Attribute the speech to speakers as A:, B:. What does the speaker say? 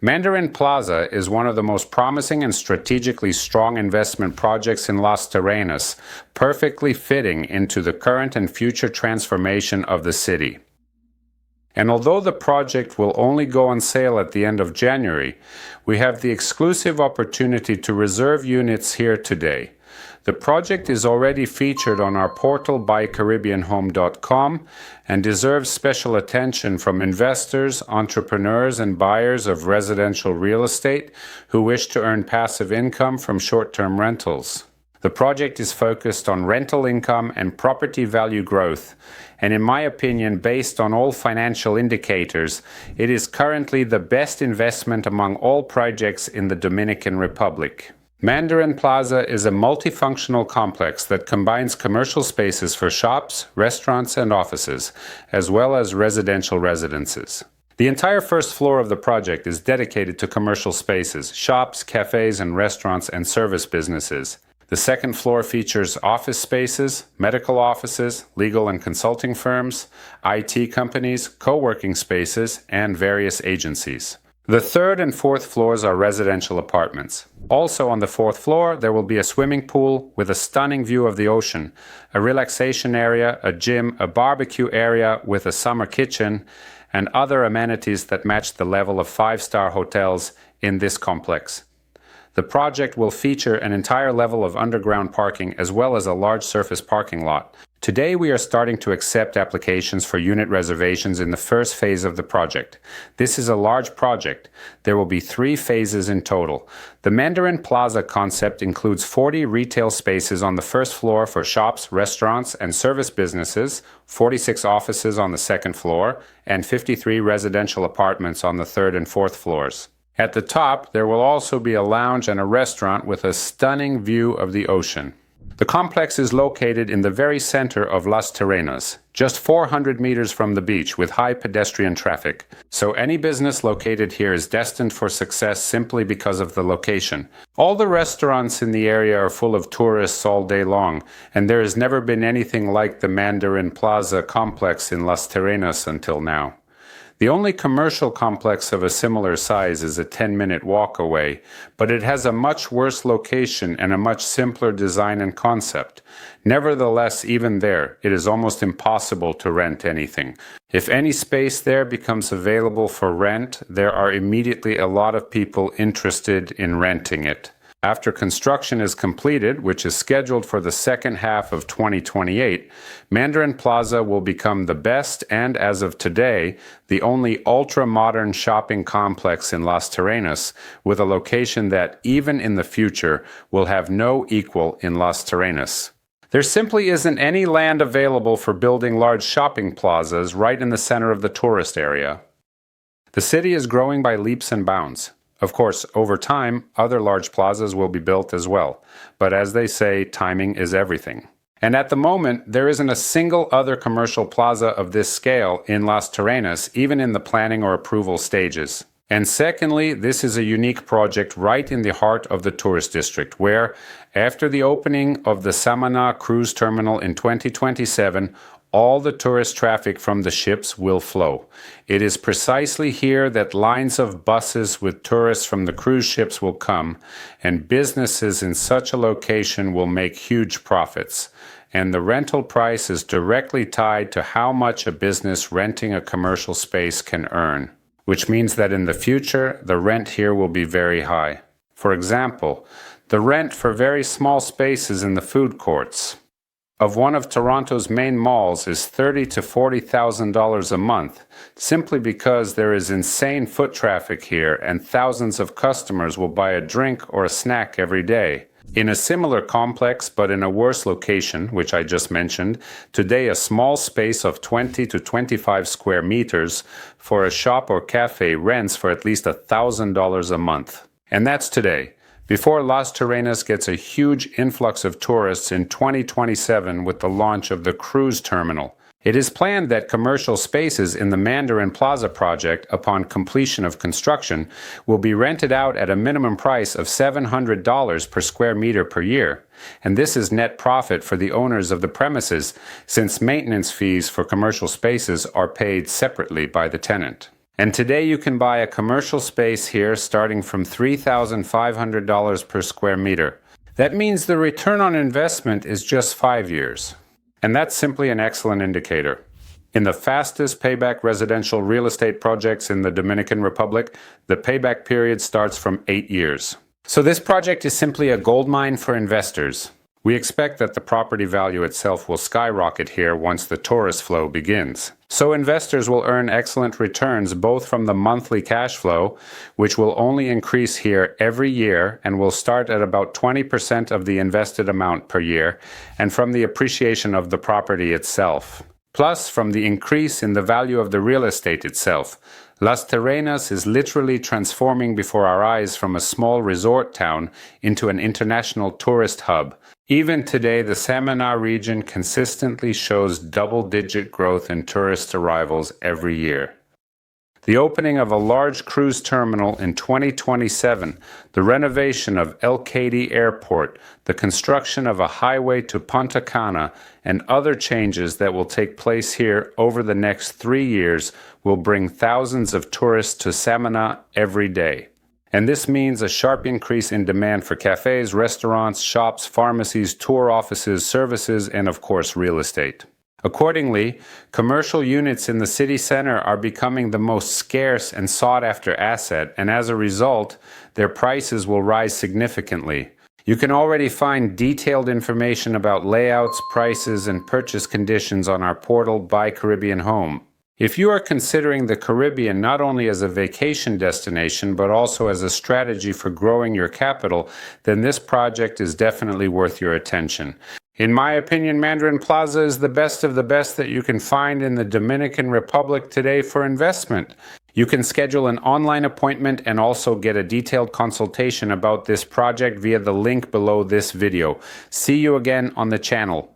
A: Mandarin Plaza is one of the most promising and strategically strong investment projects in Las Terrenas, perfectly fitting into the current and future transformation of the city. And although the project will only go on sale at the end of January, we have the exclusive opportunity to reserve units here today. The project is already featured on our portal buycaribbeanhome.com and deserves special attention from investors, entrepreneurs, and buyers of residential real estate who wish to earn passive income from short-term rentals. The project is focused on rental income and property value growth, and in my opinion, based on all financial indicators, it is currently the best investment among all projects in the Dominican Republic. Mandarin Plaza is a multifunctional complex that combines commercial spaces for shops, restaurants, and offices, as well as residential residences. The entire first floor of the project is dedicated to commercial spaces, shops, cafes, and restaurants and service businesses. The second floor features office spaces, medical offices, legal and consulting firms, IT companies, co-working spaces, and various agencies. The third and fourth floors are residential apartments. Also on the fourth floor, there will be a swimming pool with a stunning view of the ocean, a relaxation area, a gym, a barbecue area with a summer kitchen, and other amenities that match the level of five-star hotels in this complex. The project will feature an entire level of underground parking as well as a large surface parking lot. Today we are starting to accept applications for unit reservations in the first phase of the project. This is a large project. There will be 3 phases in total. The Mandarin Plaza concept includes 40 retail spaces on the first floor for shops, restaurants, and service businesses, 46 offices on the second floor, and 53 residential apartments on the third and fourth floors. At the top, there will also be a lounge and a restaurant with a stunning view of the ocean. The complex is located in the very center of Las Terrenas, just 400 meters from the beach with high pedestrian traffic. So any business located here is destined for success simply because of the location. All the restaurants in the area are full of tourists all day long, and there has never been anything like the Mandarin Plaza complex in Las Terrenas until now. The only commercial complex of a similar size is a 10-minute walk away, but it has a much worse location and a much simpler design and concept. Nevertheless, even there, it is almost impossible to rent anything. If any space there becomes available for rent, there are immediately a lot of people interested in renting it. After construction is completed, which is scheduled for the second half of 2028, Mandarin Plaza will become the best and, as of today, the only ultra-modern shopping complex in Las Terrenas, with a location that, even in the future, will have no equal in Las Terrenas. There simply isn't any land available for building large shopping plazas right in the center of the tourist area. The city is growing by leaps and bounds. Of course, over time, other large plazas will be built as well, but as they say, timing is everything. And at the moment, there isn't a single other commercial plaza of this scale in Las Terrenas, even in the planning or approval stages. And secondly, this is a unique project right in the heart of the tourist district, where, after the opening of the Samaná cruise terminal in 2027, all the tourist traffic from the ships will flow. It is precisely here that lines of buses with tourists from the cruise ships will come, and businesses in such a location will make huge profits. And the rental price is directly tied to how much a business renting a commercial space can earn, which means that in the future, the rent here will be very high. For example, the rent for very small spaces in the food courts of one of Toronto's main malls is $30,000 to $40,000 a month, simply because there is insane foot traffic here and thousands of customers will buy a drink or a snack every day. In a similar complex, but in a worse location, which I just mentioned, today a small space of 20 to 25 square meters for a shop or cafe rents for at least $1,000 a month. And that's today, before Las Terrenas gets a huge influx of tourists in 2027 with the launch of the cruise terminal. It is planned that commercial spaces in the Mandarin Plaza project, upon completion of construction, will be rented out at a minimum price of $700 per square meter per year. And this is net profit for the owners of the premises, since maintenance fees for commercial spaces are paid separately by the tenant. And today you can buy a commercial space here starting from $3,500 per square meter. That means the return on investment is just 5 years. And that's simply an excellent indicator. In the fastest payback residential real estate projects in the Dominican Republic, the payback period starts from 8 years. So this project is simply a goldmine for investors. We expect that the property value itself will skyrocket here once the tourist flow begins. So investors will earn excellent returns both from the monthly cash flow, which will only increase here every year and will start at about 20% of the invested amount per year, and from the appreciation of the property itself. Plus, from the increase in the value of the real estate itself. Las Terrenas is literally transforming before our eyes from a small resort town into an international tourist hub. Even today, the Samaná region consistently shows double-digit growth in tourist arrivals every year. The opening of a large cruise terminal in 2027, the renovation of El Cady Airport, the construction of a highway to Punta Cana, and other changes that will take place here over the next 3 years will bring thousands of tourists to Samaná every day. And this means a sharp increase in demand for cafes, restaurants, shops, pharmacies, tour offices, services, and of course real estate. Accordingly, commercial units in the city center are becoming the most scarce and sought-after asset, and as a result, their prices will rise significantly. You can already find detailed information about layouts, prices, and purchase conditions on our portal Buy Caribbean Home. If you are considering the Caribbean not only as a vacation destination, but also as a strategy for growing your capital, then this project is definitely worth your attention. In my opinion, Mandarin Plaza is the best of the best that you can find in the Dominican Republic today for investment. You can schedule an online appointment and also get a detailed consultation about this project via the link below this video. See you again on the channel.